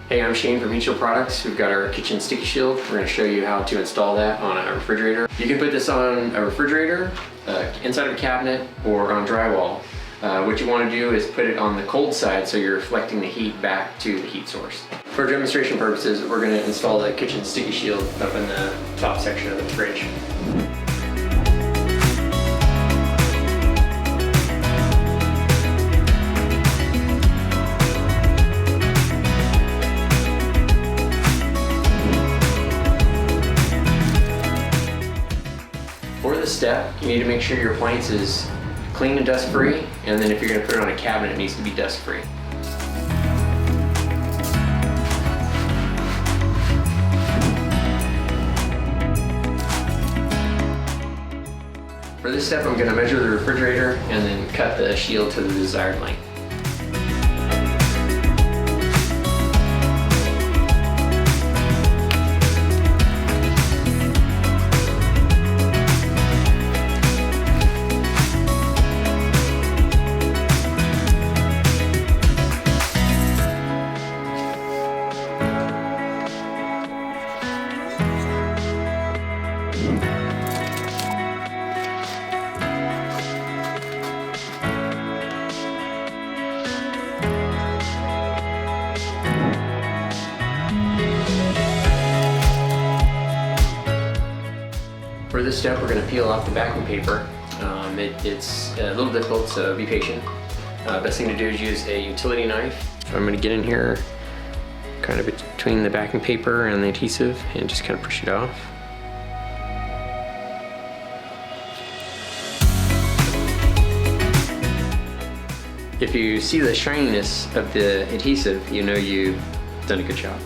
Hey, I'm Shane from Heatshield Products. We've got our kitchen sticky shield. We're going to show you how to install that on a refrigerator. You can put this on a refrigerator, inside of a cabinet, or on drywall. What you want to do is put it on the cold side so you're reflecting the heat back to the heat source. For demonstration purposes, we're going to install the kitchen sticky shield up in the top section of the fridge. For this step, you need to make sure your appliance is clean and dust free, and then if you're going to put it on a cabinet, it needs to be dust free. For this step, I'm going to measure the refrigerator and then cut the shield to the desired length. For this step, we're going to peel off the backing paper. It's a little difficult, so be patient. Best thing to do is use a utility knife. So I'm going to get in here, kind of between the backing paper and the adhesive, and just kind of push it off. If you see the shininess of the adhesive, you know you've done a good job.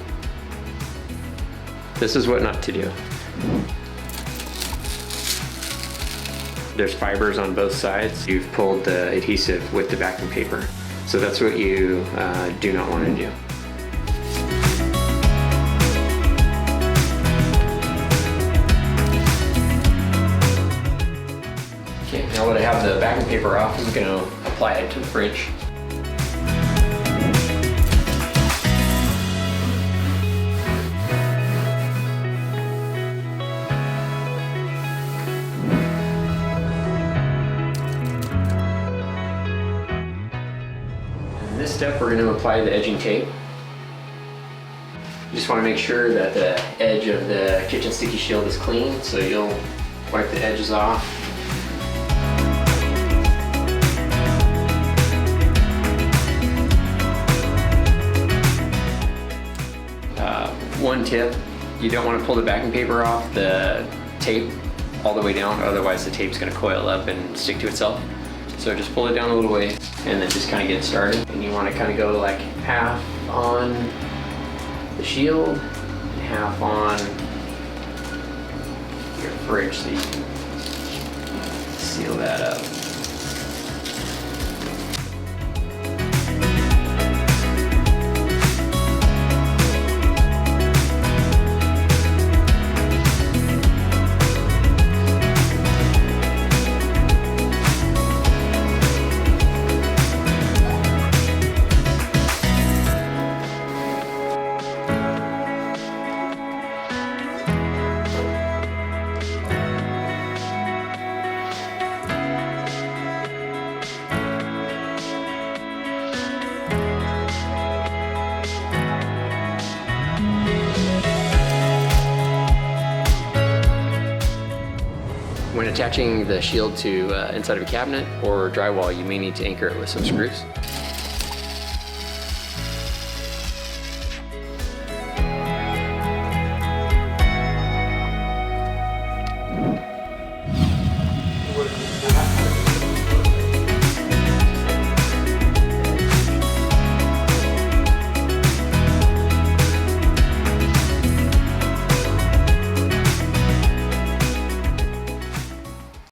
This is what not to do. There's fibers on both sides. You've pulled the adhesive with the backing paper. So that's what you do not want to do. Okay, now that I have the backing paper off, I'm going to apply it to the fridge. In this step, we're going to apply the edging tape. You just want to make sure that the edge of the kitchen sticky shield is clean, so you'll wipe the edges off. One tip, you don't want to pull the backing paper off the tape all the way down, otherwise the tape's going to coil up and stick to itself. So just pull it down a little way and then just kind of get started. And you want to kind of go like half on the shield and half on your fridge so you can seal that up. When attaching the shield to inside of a cabinet or drywall, you may need to anchor it with some screws.